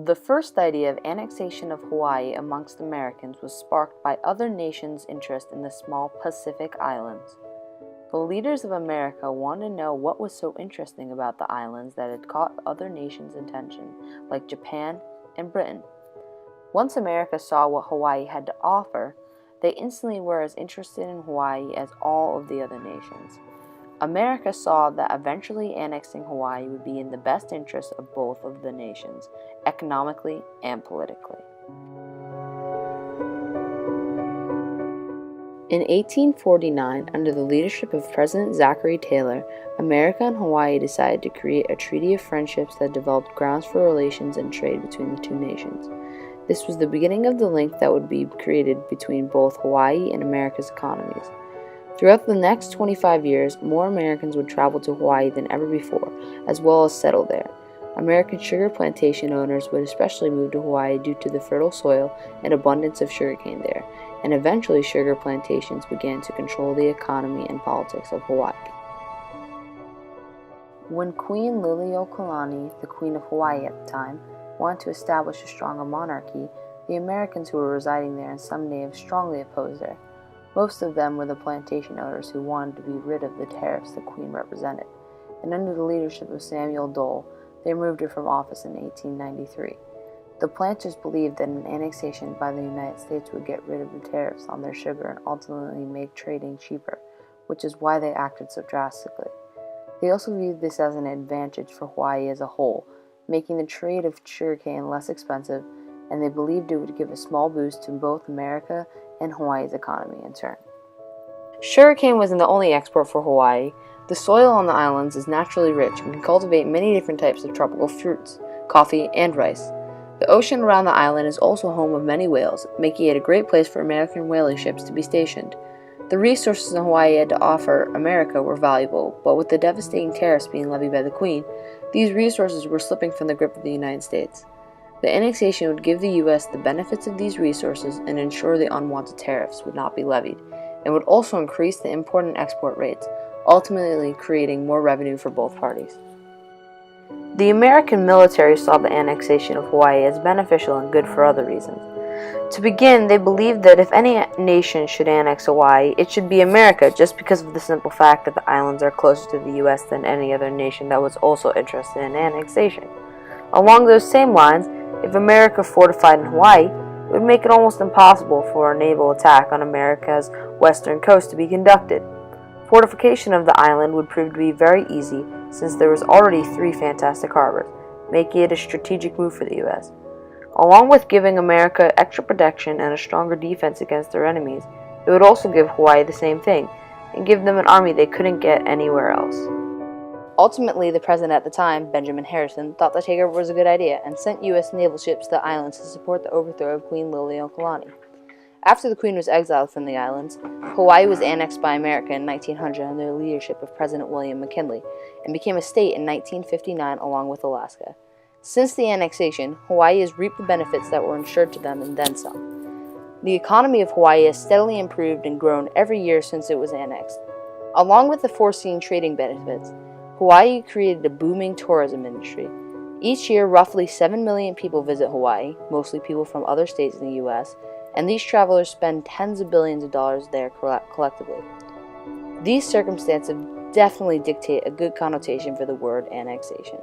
The first idea of annexation of Hawaii amongst Americans was sparked by other nations' interest in the small Pacific islands. The leaders of America wanted to know what was so interesting about the islands that had caught other nations' attention, like Japan and Britain. Once America saw what Hawaii had to offer, they instantly were as interested in Hawaii as all of the other nations. America saw that eventually annexing Hawaii would be in the best interest of both of the nations, economically and politically. In 1849, under the leadership of President Zachary Taylor, America and Hawaii decided to create a treaty of friendships that developed grounds for relations and trade between the two nations. This was the beginning of the link that would be created between both Hawaii and America's economies. Throughout the next 25 years, more Americans would travel to Hawaii than ever before, as well as settle there. American sugar plantation owners would especially move to Hawaii due to the fertile soil and abundance of sugarcane there, and eventually sugar plantations began to control the economy and politics of Hawaii. When Queen Liliuokalani, the Queen of Hawaii at the time, wanted to establish a stronger monarchy, the Americans who were residing there and some natives strongly opposed her. Most of them were the plantation owners who wanted to be rid of the tariffs the Queen represented, and under the leadership of Samuel Dole, they removed her from office in 1893. The planters believed that an annexation by the United States would get rid of the tariffs on their sugar and ultimately make trading cheaper, which is why they acted so drastically. They also viewed this as an advantage for Hawaii as a whole, making the trade of sugarcane less expensive, and they believed it would give a small boost to both America and Hawaii's economy in turn. Sugarcane wasn't the only export for Hawaii. The soil on the islands is naturally rich and can cultivate many different types of tropical fruits, coffee, and rice. The ocean around the island is also home of many whales, making it a great place for American whaling ships to be stationed. The resources in Hawaii had to offer America were valuable, but with the devastating tariffs being levied by the Queen, these resources were slipping from the grip of the United States. The annexation would give the U.S. the benefits of these resources and ensure the unwanted tariffs would not be levied, and would also increase the import and export rates, ultimately creating more revenue for both parties. The American military saw the annexation of Hawaii as beneficial and good for other reasons. To begin, they believed that if any nation should annex Hawaii, it should be America, just because of the simple fact that the islands are closer to the U.S. than any other nation that was also interested in annexation. Along those same lines, if America fortified in Hawaii, it would make it almost impossible for a naval attack on America's western coast to be conducted. Fortification of the island would prove to be very easy, since there was already 3 fantastic harbors, making it a strategic move for the U.S. Along with giving America extra protection and a stronger defense against their enemies, it would also give Hawaii the same thing, and give them an army they couldn't get anywhere else. Ultimately, the president at the time, Benjamin Harrison, thought the takeover was a good idea and sent U.S. naval ships to the islands to support the overthrow of Queen Liliuokalani. After the Queen was exiled from the islands, Hawaii was annexed by America in 1900 under the leadership of President William McKinley, and became a state in 1959 along with Alaska. Since the annexation, Hawaii has reaped the benefits that were ensured to them and then some. The economy of Hawaii has steadily improved and grown every year since it was annexed. Along with the foreseen trading benefits, Hawaii created a booming tourism industry. Each year, roughly 7 million people visit Hawaii, mostly people from other states in the U.S., and these travelers spend tens of billions of dollars there collectively. These circumstances definitely dictate a good connotation for the word annexation.